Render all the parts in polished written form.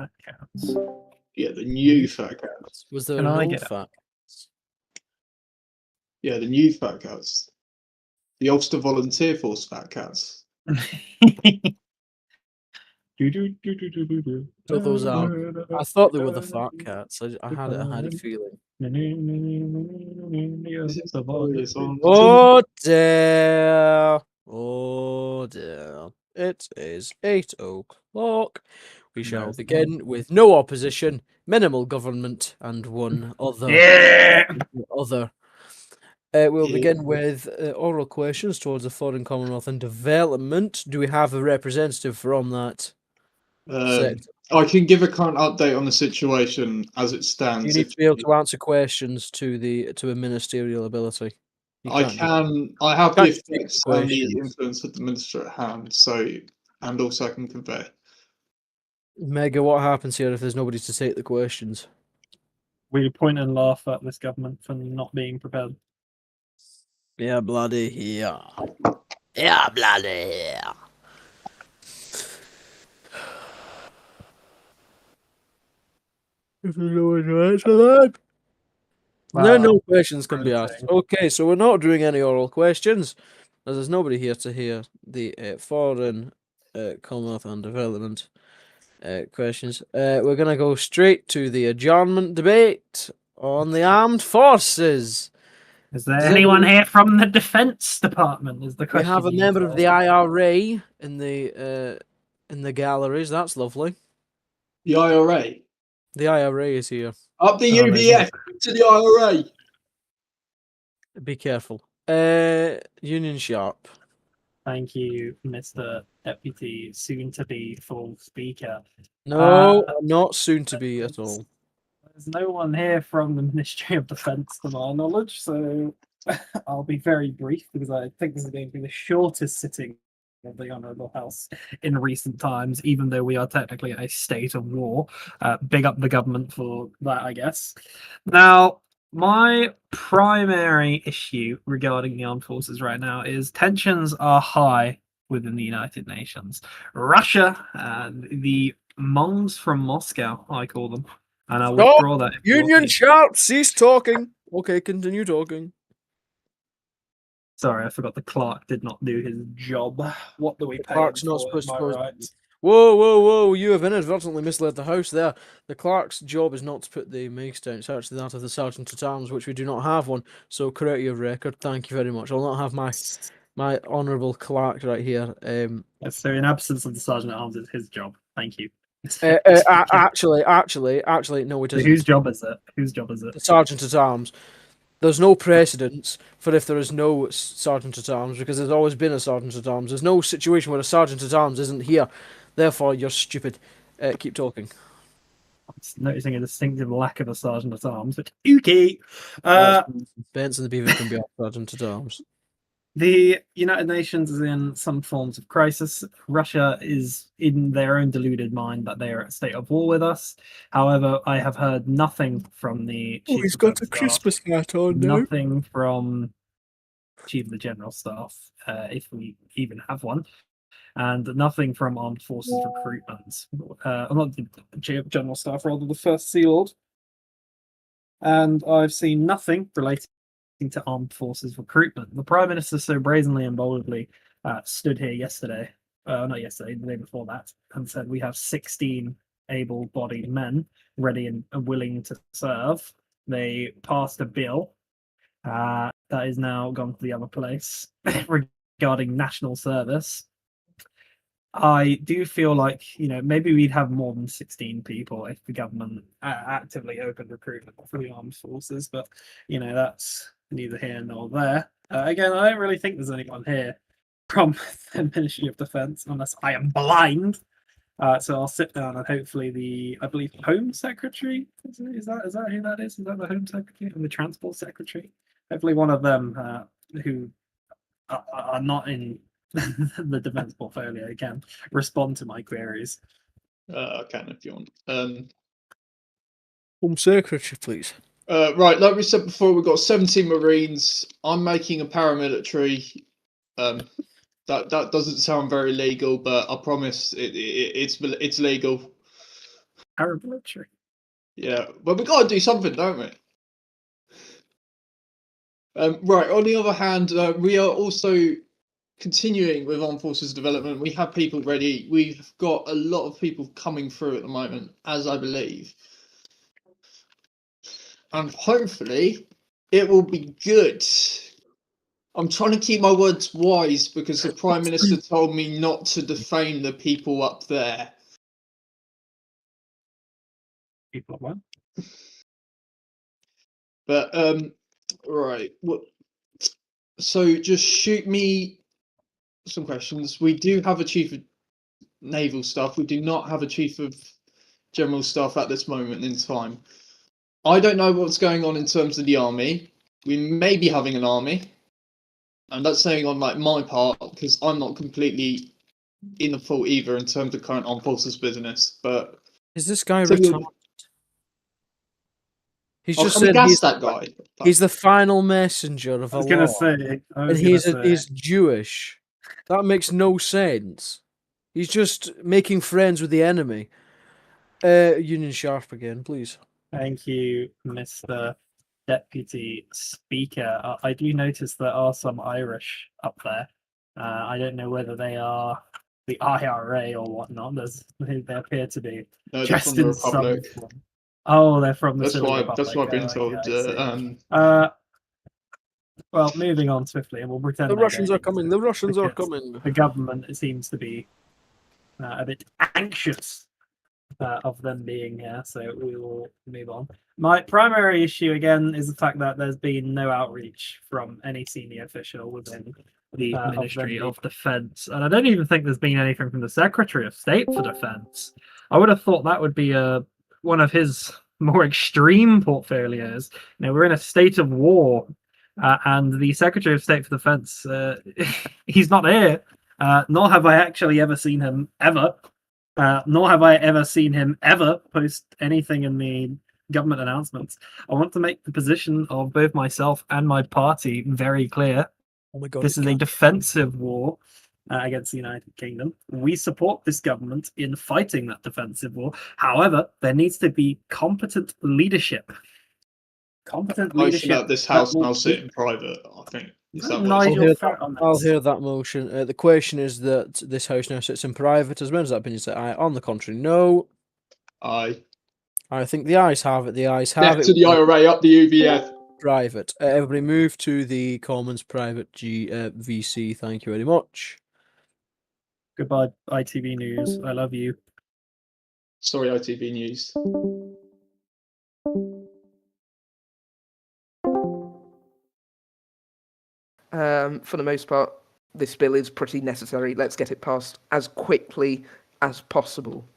Fat cats. Yeah, the new fat cats. Was there Can an I old get fat? Yeah, the new fat cats. The Ulster Volunteer Force fat cats. So those are. I thought they were the fat cats. I had a feeling. This is glorious on. Oh dear! Oh dear! It is 8 o'clock. We shall begin with no opposition, minimal government, and one other. Yeah. Other. We'll begin with oral questions towards the Foreign, Commonwealth and Development. Do we have a representative from that sector? I can give a current update on the situation as it stands. You need to be able to answer questions to a ministerial ability. I can. I have the can't just take effects the and the questions. influence of the minister at hand. So, and also I can convey. Mega, what happens here if there's nobody to take the questions? We point and laugh at this government for not being prepared. Yeah, bloody yeah. Yeah, bloody yeah. If you know what to answer that. No questions can be asked. Okay, so we're not doing any oral questions, as there's nobody here to hear the Foreign, Commonwealth and Development questions. We're going to go straight to the adjournment debate on the armed forces. Is there anyone here from the Defence Department? Is the We question. have a member of the IRA in the galleries. That's lovely. The IRA. The IRA is here. Up the UVF to the IRA. Be careful. Union Sharp. Thank you, Mr. Deputy, soon-to-be full speaker. No, not soon to be at all. There's no one here from the Ministry of Defence, to my knowledge, so I'll be very brief because I think this is going to be the shortest sitting of the Honourable House in recent times, even though we are technically in a state of war. Big up the government for that, I guess. Now, my primary issue regarding the armed forces right now is tensions are high within the United Nations. Russia and the monks from Moscow, I call them. And I withdraw that. Union Sharp, cease talking. Okay, continue talking. Sorry, I forgot the clerk did not do his job. What do we pay Clerk's him not for, supposed am I to. right? Whoa! You have inadvertently misled the House there. The clerk's job is not to put the mics down. It's actually that of the Sergeant at Arms, which we do not have one. So correct your record. Thank you very much. I'll not have my honourable clerk right here. So in absence of the Sergeant at Arms, it's his job. Thank you. Actually, no, it So isn't. whose job is it? Whose job is it? The Sergeant at Arms. There's no precedence for if there is no Sergeant at Arms, because there's always been a Sergeant at Arms. There's no situation where a Sergeant at Arms isn't here. Therefore, you're stupid. Keep talking. I'm noticing a distinctive lack of a Sergeant at Arms, but okay. Benson the Beaver can be our Sergeant at Arms. The United Nations is in some forms of crisis. Russia is in their own deluded mind that they are at a state of war with us. However, I have heard nothing from the Chief he's of got a Defence Christmas Staff, hat on now. nothing from Chief of the General Staff, if we even have one, and nothing from Armed Forces Recruitment. Not the Chief of General Staff, rather the First Sea Lord. And I've seen nothing relating to armed forces recruitment. The Prime Minister so brazenly and boldly stood here yesterday, not yesterday, the day before that, and said we have 16 able-bodied men ready and willing to serve. They passed a bill that is now gone to the other place regarding national service. I do feel like, maybe we'd have more than 16 people if the government actively opened recruitment for the armed forces, but, that's neither here nor there. Again, I don't really think there's anyone here from the Ministry of Defence, unless I am blind. So I'll sit down and hopefully I believe Home Secretary, is that who that is? Is that the Home Secretary and the Transport Secretary? Hopefully one of them who are not in the defence portfolio can respond to my queries. I can if you want. Home Secretary, please. Right, like we said before, we've got 17 Marines. I'm making a paramilitary. That doesn't sound very legal, but I promise it's legal. paramilitary. Yeah, but we got to do something, don't we? Right. On the other hand, we are also continuing with Armed Forces development. We have people ready. We've got a lot of people coming through at the moment, as I believe, and hopefully it will be good. I'm trying to keep my words wise because the Prime Minister told me not to defame the people up there. People at one. But right, what? So just shoot me some questions. We do have a chief of naval staff. We do not have a chief of general staff at this moment in time. I don't know what's going on in terms of the army. We may be having an army, and that's saying on like my part because I'm not completely in the fault either in terms of current armed forces business. But Is this guy so retarded? He's oh, just can we said gas he's, that guy? he's the final messenger of I was Allah, gonna say. and he's Jewish. That makes no sense. He's just making friends with the enemy. Union Sharp again, please. Thank you, Mr. Deputy Speaker. I do notice there are some Irish up there. I don't know whether they are the IRA or whatnot. They appear to be No, they're dressed from the in some Republic. form. Oh, they're from the That's Civil why. Republic. That's what I've been Oh, told. okay, I see. Well, moving on swiftly, and we'll pretend The they Russians don't are coming. exist, The Russians are because coming. The government seems to be a bit anxious of them being here, so we will move on. My primary issue again is the fact that there's been no outreach from any senior official within the Ministry of Defence, and I don't even think there's been anything from the Secretary of State for Defence. I would have thought that would be one of his more extreme portfolios. You know, we're in a state of war, and the Secretary of State for Defence, he's not here. Nor have I actually ever seen him ever. Nor have I ever seen him ever post anything in the government announcements. I want to make the position of both myself and my party very clear. Oh my god! This is a defensive war against the United Kingdom. We support this government in fighting that defensive war. However, there needs to be competent leadership. Competent Motion leadership. that this house now sit in private. I think. Is that what Nigel it's I'll hear that motion. The question is that this house now sits in private. As well as that opinion say aye. On the contrary, no. Aye. I think the ayes have it. The ayes have Left it. to the IRA, up the UVF. Private. Everybody move to the Commons private VC. Thank you very much. Goodbye, ITV News. I love you. Sorry, ITV News. For the most part, this bill is pretty necessary. Let's get it passed as quickly as possible.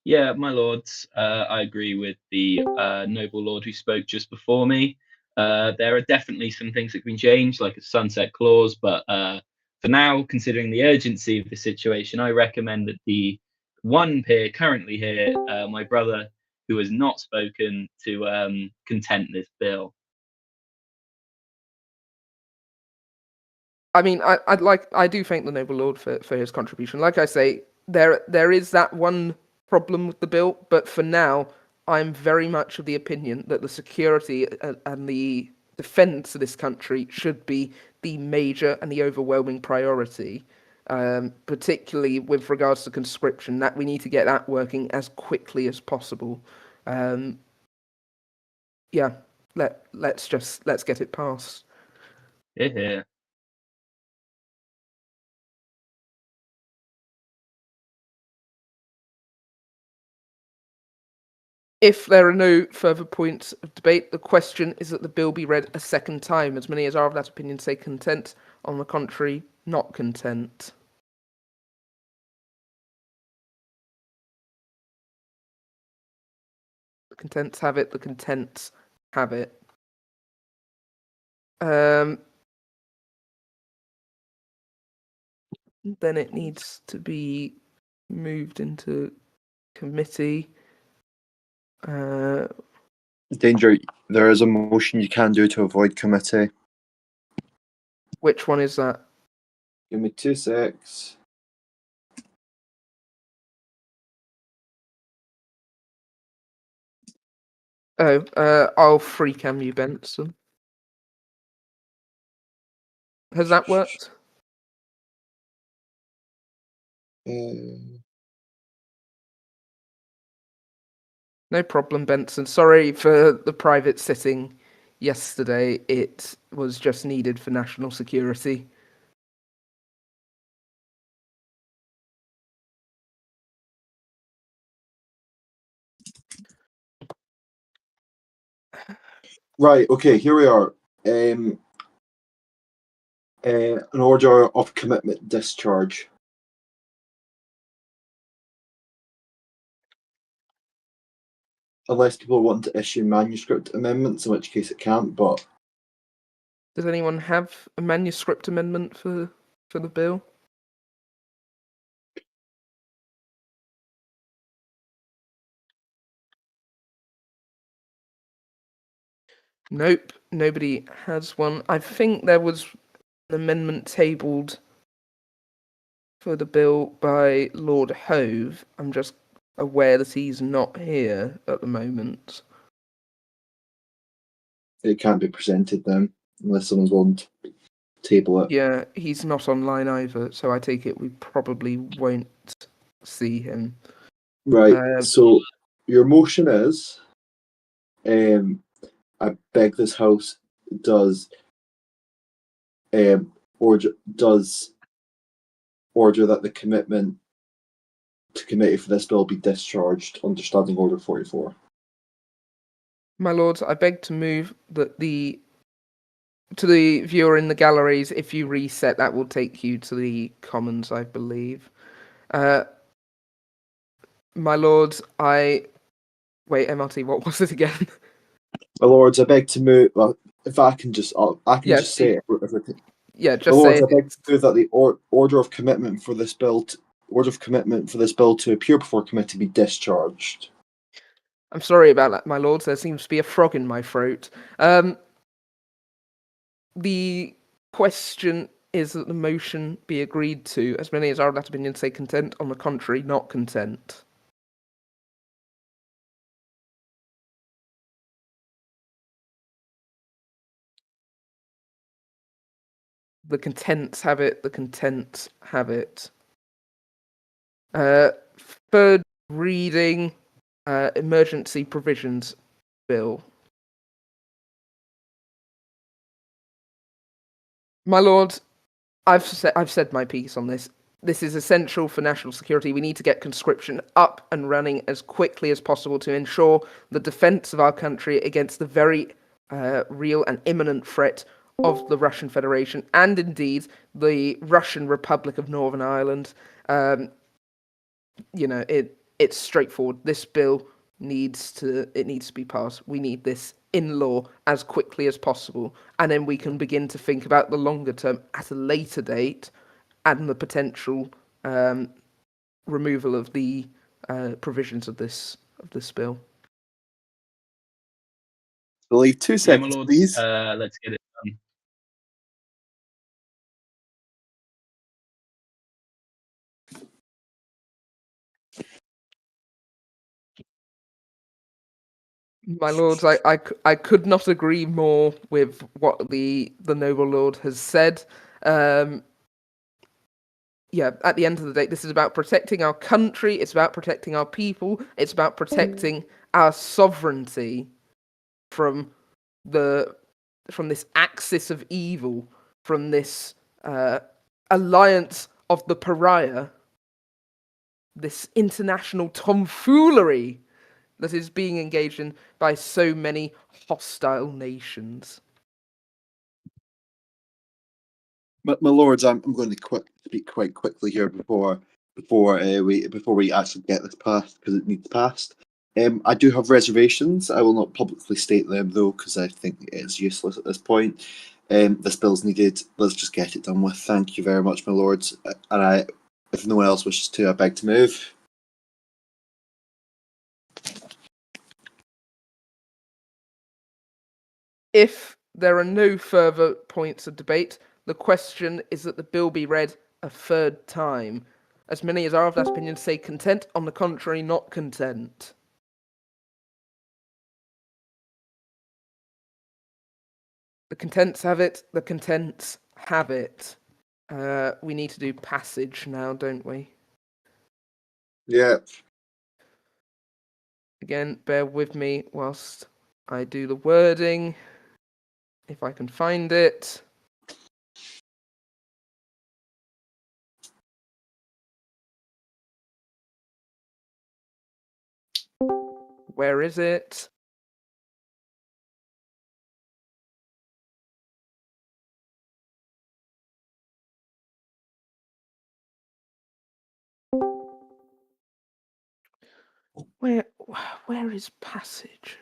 Yeah, my lords, I agree with the noble lord who spoke just before me. There are definitely some things that can be changed, like a sunset clause, but for now, considering the urgency of the situation, I recommend that the one peer currently here, my brother, who has not spoken, to content this bill. I mean, I do thank the noble lord for his contribution. Like I say, there is that one problem with the bill, but for now, I'm very much of the opinion that the security and the defence of this country should be the major and the overwhelming priority, particularly with regards to conscription, that we need to get that working as quickly as possible. Yeah, let's get it passed. Yeah. If there are no further points of debate, the question is that the bill be read a second time. As many as are of that opinion say content. On the contrary, not content. The contents have it. The contents have it. Then it needs to be moved into committee. Danger, there is a motion you can do to avoid committee. Which one is that? Give me 2 secs. I'll free cam you, Benson. Has that worked? No problem, Benson. Sorry for the private sitting yesterday. It was just needed for national security. Right, okay, here we are. An order of commitment discharge. Unless people want to issue manuscript amendments, in which case it can't, but Does anyone have a manuscript amendment for the bill? Nope, nobody has one. I think there was an amendment tabled for the bill by Lord Hove. I'm just aware that he's not here at the moment. it can't be presented then, unless someone's willing to table it. Yeah, he's not online either, so I take it we probably won't see him. Right, so your motion is, I beg this House does order that the commitment to committee for this bill be discharged under Standing Order 44. My lords, I beg to move that to the viewer in the galleries, if you reset, that will take you to the Commons, I believe. My lords, wait, MRT, what was it again? My lords, I beg to move. Well, if I can just, Yes, say it. Everything. Yeah, My just say lords, I it. beg to move that the order of commitment for this bill to appear before committee be discharged. I'm sorry about that, my lords. There seems to be a frog in my throat. The question is that the motion be agreed to, as many as are of that opinion say content, on the contrary, not content. The contents have it, the contents have it. Third reading, emergency provisions bill. My lord, I've said my piece on this. This is essential for national security. We need to get conscription up and running as quickly as possible to ensure the defense of our country against the very real and imminent threat of the Russian Federation and indeed the Russian Republic of Northern Ireland. It's straightforward. This bill needs to be passed. We need this in law as quickly as possible, and then we can begin to think about the longer term at a later date and the potential removal of the provisions of this bill. I believe 2 Yeah, my seconds, lords, please. let's get it done. My lords, I could not agree more with what the noble lord has said. Yeah, at the end of the day, this is about protecting our country. It's about protecting our people. It's about protecting our sovereignty from this axis of evil, from this alliance of the pariah, this international tomfoolery that is being engaged in by so many hostile nations. My lords, I'm going to speak quite quickly here before we actually get this passed, because it needs passed. I do have reservations. I will not publicly state them though, because I think it's useless at this point. This bill's needed. Let's just get it done with. Thank you very much, my lords. And if no one else wishes to, I beg to move. If there are no further points of debate, the question is that the bill be read a third time. As many as are of that opinion say content, on the contrary, not content. The contents have it. The contents have it. We need to do passage now, don't we? Yeah. Again, bear with me whilst I do the wording. If I can find it. Where is it? Where is passage?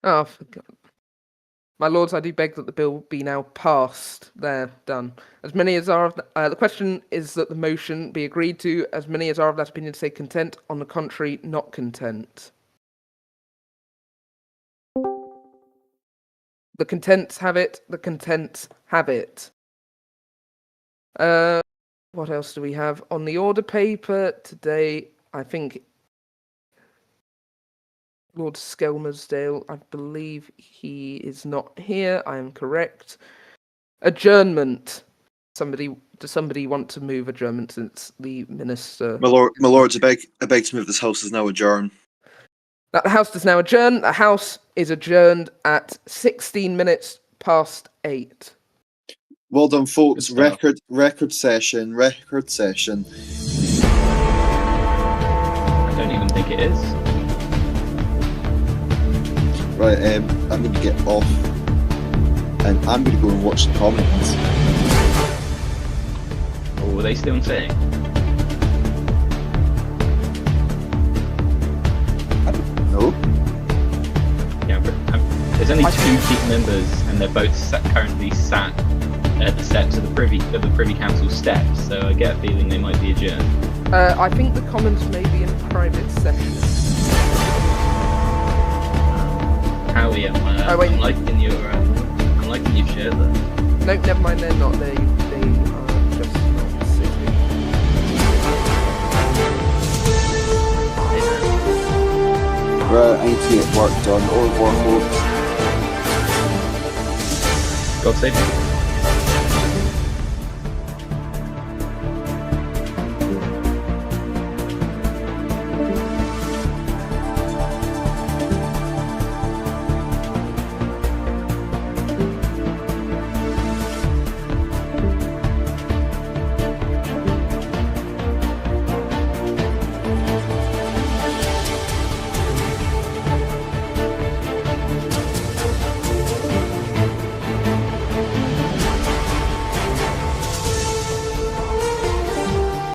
Oh, for God. My lords, I do beg that the bill be now passed. There, done. As many as are of the question is that the motion be agreed to. As many as are of that opinion say content. On the contrary, not content. The contents have it. The contents have it. What else do we have on the order paper today? I think Lord Skelmersdale, I believe he is not here. I am correct. Adjournment. Does somebody want to move adjournment since the minister? My lords, I beg to move this house is now adjourned. That the House does now adjourn. The House is adjourned at 16 minutes past 8. Well done, folks. Good stuff. Record session. I don't even think it is. Right, I'm going to get off, and I'm going to go and watch the comments. Or were they still saying? No? Yeah, but there's only two chief members, and they're both currently sat at the steps of the Privy Council steps. So I get a feeling they might be adjourned. I think the Commons may be in private session. Howie, I'm liking your shirt there. No, never mind. They're not. They are just not sitting. Right, I need to get work done. Or work, folks. God save you.